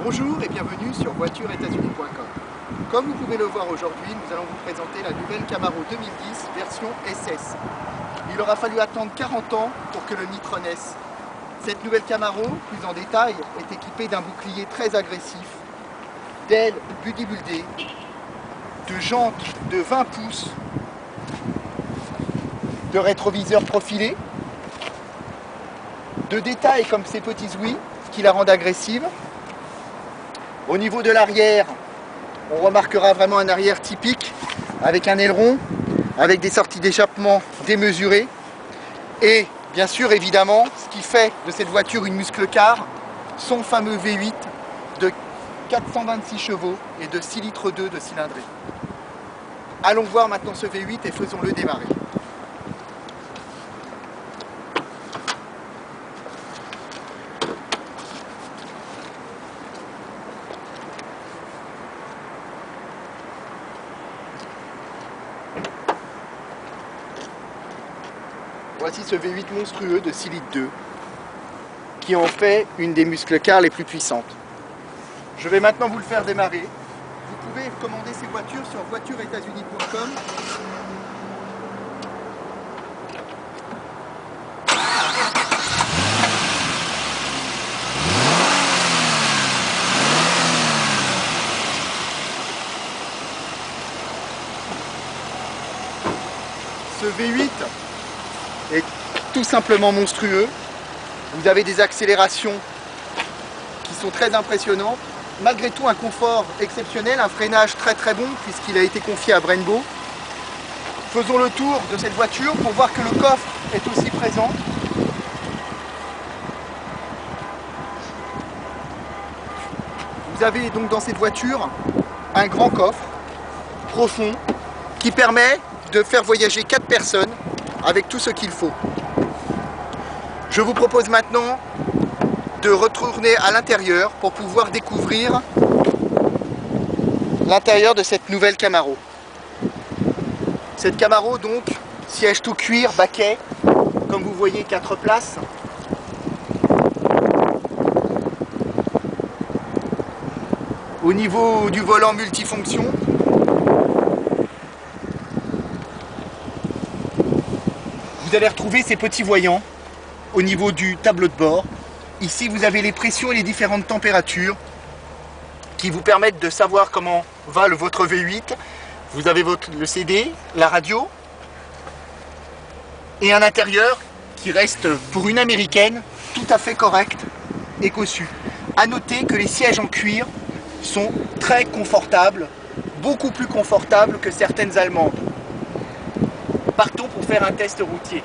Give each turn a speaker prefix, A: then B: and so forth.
A: Bonjour et bienvenue sur voituresetasunis.com. Comme vous pouvez le voir aujourd'hui, nous allons vous présenter la nouvelle Camaro 2010 version SS. Il aura fallu attendre 40 ans pour que le Nitro naisse. Cette nouvelle Camaro, plus en détail, est équipée d'un bouclier très agressif, d'ailes bodybuildées, de jantes de 20 pouces, de rétroviseurs profilés, de détails comme ces petits ouïes qui la rendent agressive. Au niveau de l'arrière, on remarquera vraiment un arrière typique avec un aileron, avec des sorties d'échappement démesurées et bien sûr évidemment ce qui fait de cette voiture une muscle car, son fameux V8 de 426 chevaux et de 6,2 litres de cylindrée. Allons voir maintenant ce V8 et faisons-le démarrer. Voici ce V8 monstrueux de 6,2 litres qui en fait une des muscles cars les plus puissantes. Je vais maintenant vous le faire démarrer. Vous pouvez commander ces voitures sur voituresetasunis.com. Ce V8 est tout simplement monstrueux. Vous avez des accélérations qui sont très impressionnantes. Malgré tout, un confort exceptionnel, un freinage très bon puisqu'il a été confié à Brembo. Faisons le tour de cette voiture pour voir que le coffre est aussi présent. Vous avez donc dans cette voiture un grand coffre profond qui permet de faire voyager 4 personnes avec tout ce qu'il faut. Je vous propose maintenant de retourner à l'intérieur pour pouvoir découvrir l'intérieur de cette nouvelle Camaro. Cette Camaro donc, siège tout cuir, baquet, comme vous voyez 4 places. Au niveau du volant multifonction, vous allez retrouver ces petits voyants au niveau du tableau de bord. Ici, vous avez les pressions et les différentes températures qui vous permettent de savoir comment va votre V8. Vous avez le CD, la radio et un intérieur qui reste, pour une américaine, tout à fait correct et cossu. À noter que les sièges en cuir sont très confortables, beaucoup plus confortables que certaines allemandes. Partons pour faire un test routier.